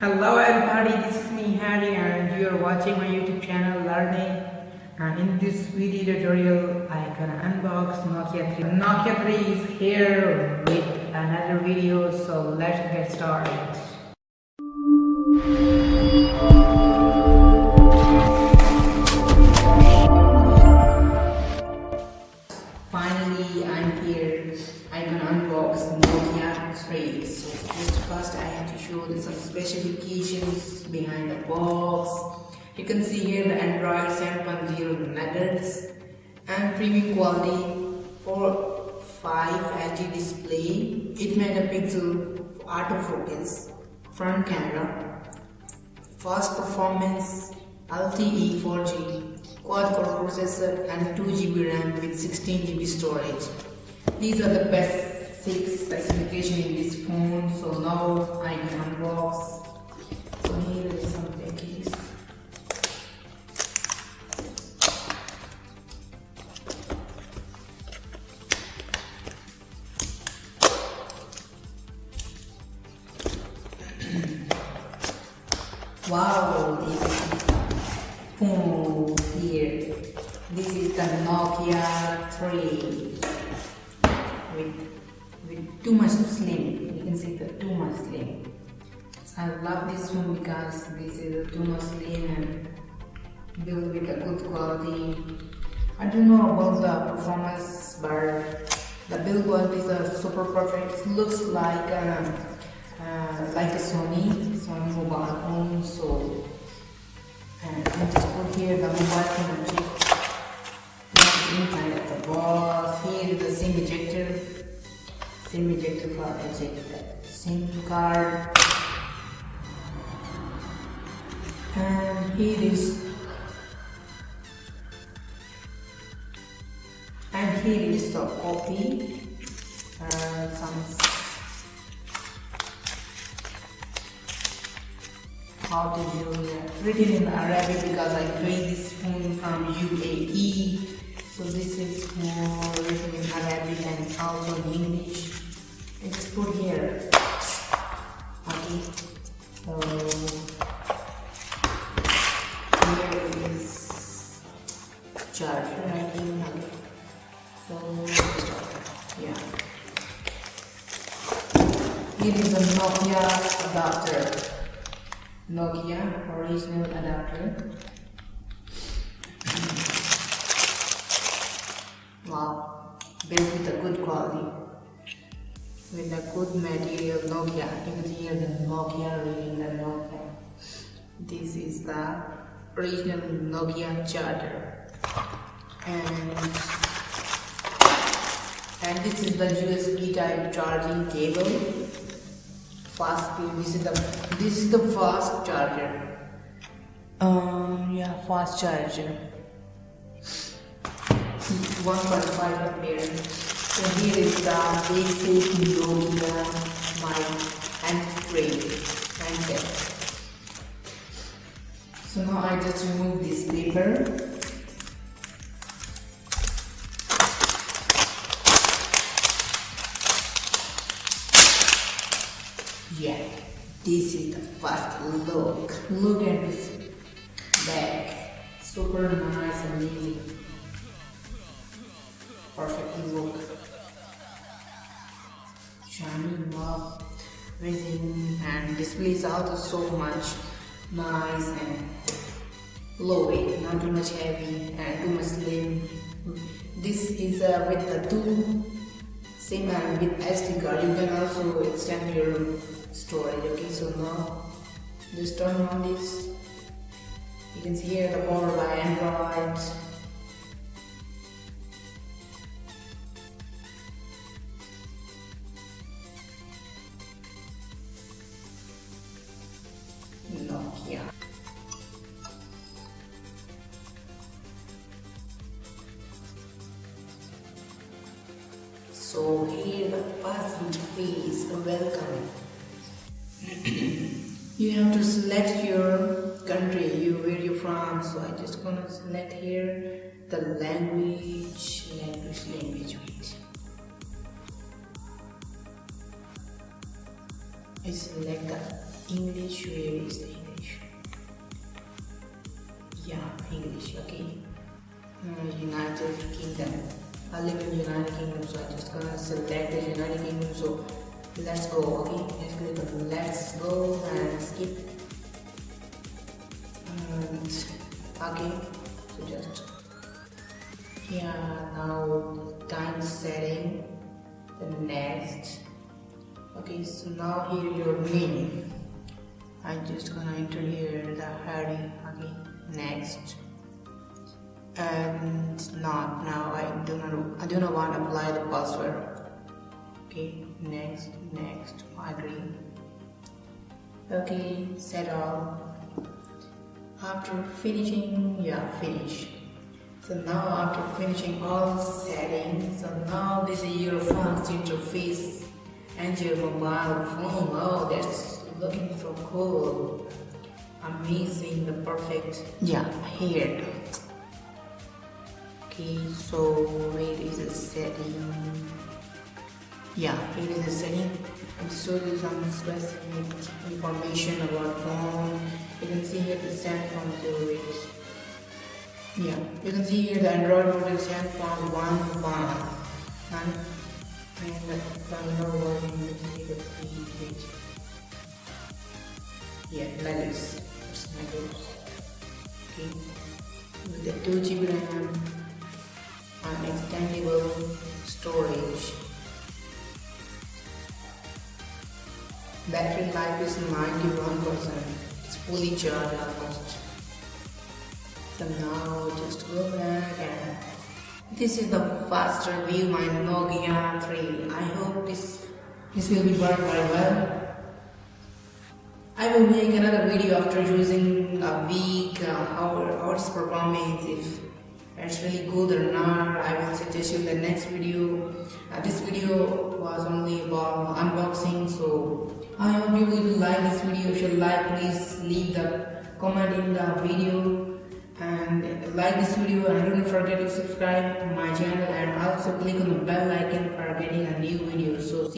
Hello everybody, this is me Harry and you are watching my YouTube channel Learning, and in this video tutorial I gonna unbox Nokia 3. Nokia 3 is here with another video, so let's get started. Finally I'm here. I'm gonna unbox Nokia 3. So just first I have to show you some specifications behind the box. You can see here the Android 7.0 MHz and premium quality for 5 HD display, 8 megapixel autofocus, front camera, fast performance, LTE 4G, quad-core processor and 2GB RAM with 16GB storage. These are the basic specifications in this phone. So now I can unbox. So here is some packages. Wow, this is phone here. This is the Nokia 3 with too much slim. You can see the too much slim. I love this one because this is a too much slim and built with a good quality. I don't know about the performance, but the build quality is super perfect. It looks like a Sony mobile phone. So and I just put here the mobile phone and check what's inside of the box. Here is the SIM ejector for eject the SIM card, and here is the copy, some how to use it, written in Arabic because I trade this phone from UAE. So this is more written in Arabic and also in English. Let's put here. Okay. So here is charger. I think. So yeah. Here is the Nokia adapter. Nokia original adapter. Wow, built with a good quality, with a good material. Nokia, you can hear the Nokia reading the Nokia. This is the original Nokia charger, and this is the USB type charging cable. Fast speed. This is the fast charger. Fast charger. 1.5 ampere. So here is the basic Nokia mic and frame and cap. So now I just remove this paper. Yeah, this is the first look. Look at this bag. Super nice and easy. Perfectly look. Shiny, wow, amazing, and display is also so much nice and low weight, not too much heavy and too much slim. This is with the two SIM and with SD card. You can also extend your storage. Okay, so now just turn on this. You can see here the power by Android. Nokia. So here the first interface, welcome. You have to select your country, where you're from. So I just gonna select here the language. Wait. I select that English, where is the English? Yeah, English, okay. United Kingdom. I live in United Kingdom, so I'm just gonna select the United Kingdom. So let's go, okay? Let's click on let's go and skip. And okay, so just now time setting. The next. Okay, so now here your name. I'm just gonna enter here the Harry. Okay, next. And now I do not want to apply the password. Okay, next, agree. Okay, set all. After finishing, finish. So now after finishing all settings, so now this is your phone's interface and your mobile phone. Oh, that's looking so cool. Amazing, the perfect here. Okay, so where is the setting? Here is the setting. And so there's some specific information about phone. You can see here the Zenfone 08. You can see here the Android model Zenfone 1.1. And the Android version, you can see the speed. Like this. It's like this. Okay. With the 2 GB RAM and extendable storage. Battery life is 91%. It's fully charged almost. So now just go back and this is the fast review my Nokia 3. I hope this will be work very well. I will make another video after using a week how its performance, if it's really good or not. I will suggest you the next video. This video was only about unboxing, so I hope you will like this video. If you like, please leave the comment in the video and like this video, and don't forget to subscribe to my channel and also click on the bell icon for getting a new video. So